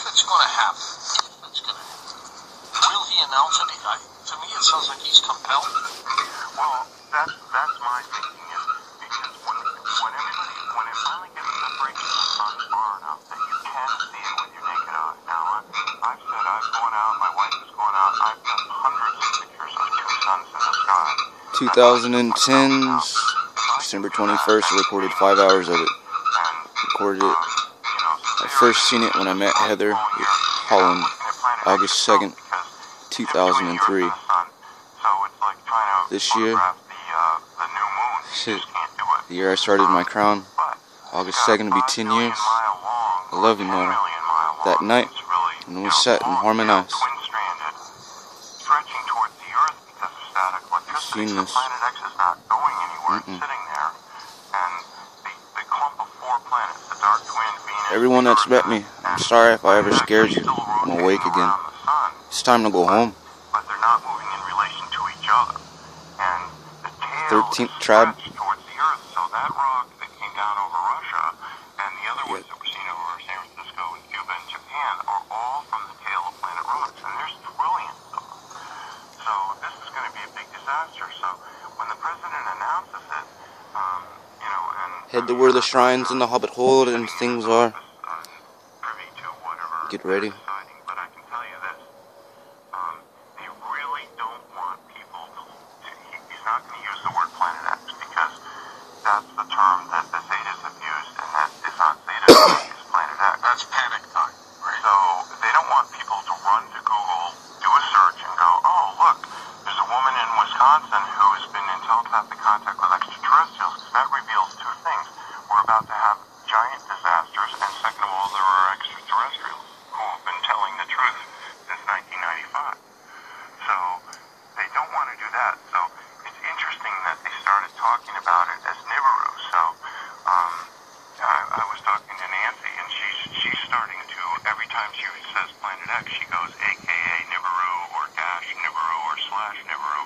it's going to happen. It's going to happen. Will he announce anything? To me, it sounds like he's compelled. Well, that's my thinking is because when it finally gets separated from the sun far enough that you can see it with your naked eye. Now, I've said I've gone out, my wife has gone out, I've got hundreds of pictures of two suns in the sky. 2010's December 21st, I recorded 5 hours of it. Recorded it. I first seen it when I met Heather with Holland, August 2nd, 2003. This year, the year I started my crown, August 2nd will be 10 years. I love you, Nora. That night, when we sat and harmonized, I've seen this. Everyone that's met me, I'm sorry if I ever scared you. I'm awake again. It's time to go home. 13th tribe. Head to where the shrines and the hobbit hole and things are. Get ready. But I can tell you this. They really don't want people to... He's not going to use the word Planet X because that's the term that the Zetas have used, and that is not Zeta, it's Planet X. That's panic time, right? So they don't want people to run to Google, do a search, and go, oh, look, there's a woman in Wisconsin who has been in telepathic contact with extraterrestrials, because that reveals two things. We're about to have giant disasters, and second of all, there are extraterrestrials who have been telling the truth since 1995. So they don't want to do that. So it's interesting that they started talking about it as Nibiru. So I was talking to Nancy, and she's starting to, every time she says Planet X, she goes AKA Nibiru or dash Nibiru or slash Nibiru,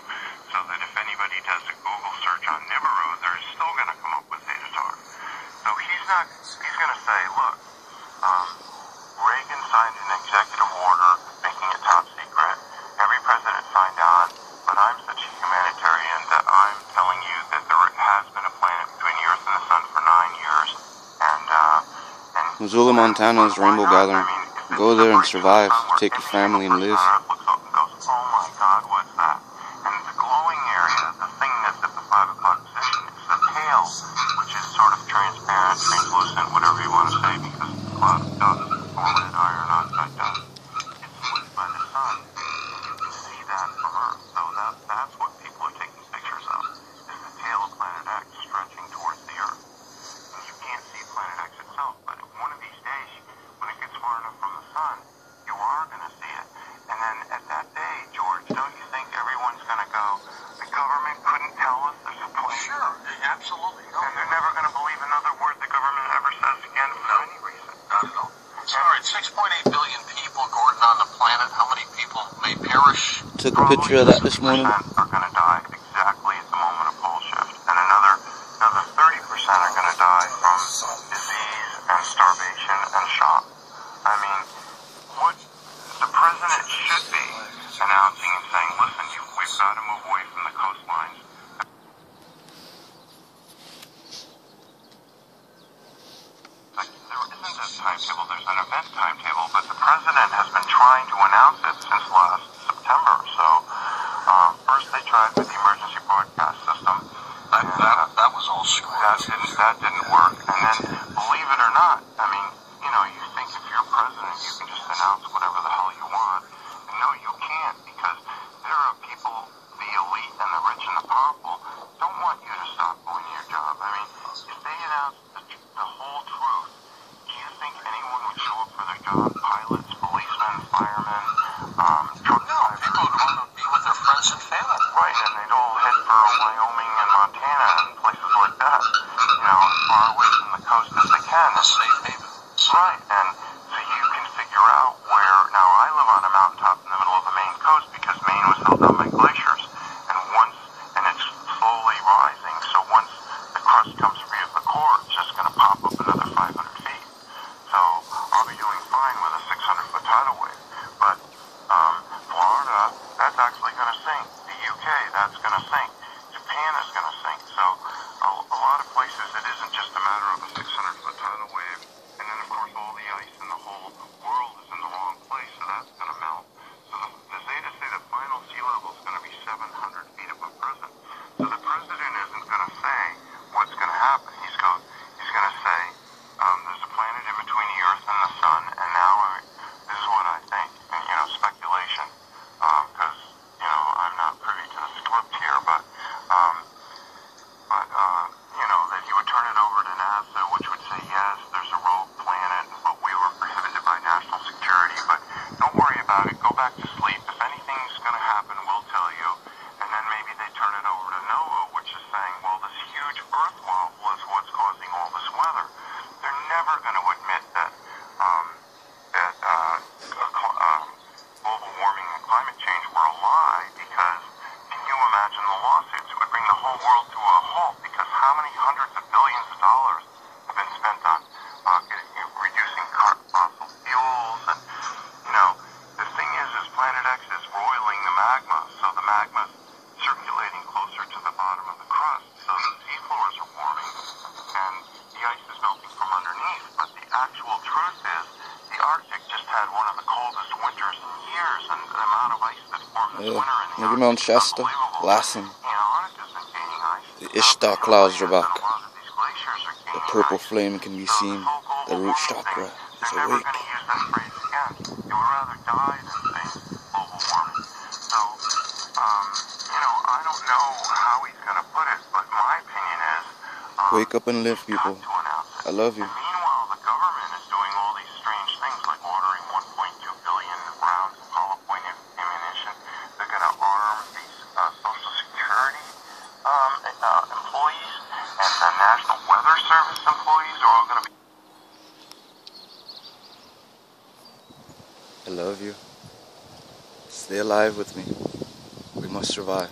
so that if anybody does a Google search on Nibiru, they're still going to come up with Zeta Tar. So he's going to say, look, Reagan signed an executive order making it top secret. Every president signed on, but I'm such a humanitarian that I'm telling you that there has been a planet between the Earth and the Sun for 9 years. Missoula, Montana's Rainbow Gathering. Go there and survive. Take your family and live. Oh my God, what's that? And the glowing area, the thing that's at the 5 o'clock position, is the tail, which is sort of transparent, translucent, whatever you want to say, because the cloud does form red iron oxide dust. It's lit by the sun. You can see that from Earth. So that's what people are taking pictures of, is the tail of Planet X stretching towards the Earth. And you can't see Planet X itself, but one of these days, when it gets far enough from the sun, you are going to see it. And then at that day, George, don't you think everyone's going to go, the government couldn't tell us there's a planet? Sure, absolutely. No, and they're never going to believe another word the government ever says again for any reason. Not at all. Sorry, 6.8 billion people, Gordon, on the planet. How many people may perish? Took a picture of that this morning. Are going to die exactly at the moment of pole shift. And another 30% are going to die from disease and starvation and shock. I mean, what the president should be announcing and saying, listen, we've got to move away from the coastlines. Like, there isn't a timetable, there's an event timetable, but the president has been trying to announce it since last September. So, first they tried with the emergency broadcast system. That was all screwed. That didn't work. And then, believe it or not, I mean, you know, you think if you're president, you can just announce whatever the hell you want. And no, you can't, because there are people, the elite and the rich and the powerful, don't want you to stop going to your job. I mean, if they announce the whole truth, do you think anyone would show up for their job? Pilots, policemen, firemen, truck drivers? People would want to be with their friends and family. Right, and they'd all head for Wyoming and Montana and places like that. You know, as far away from the coast as they can. A safe haven. Right, and so you can figure out where had one of the coldest winters in years, and the amount of ice that formed this winter in the Ligger med en Shasta, Lassen. Ionic is containing ice. The Yousteal clouds are back. The purple flame can be seen. The root chakra is They're never awake. going to use that phrase again. They would rather die than say global warming. So, I don't know how he's going to put it, but my opinion is... Wake up and live, people. I love you. And meanwhile, the government is doing all these strange things, like ordering 1.2 billion rounds of hollow point ammunition. They're going to arm these Social Security employees and the National Weather Service employees are all going to be... I love you. Stay alive with me. We must survive.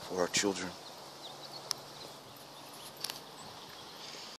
For our children.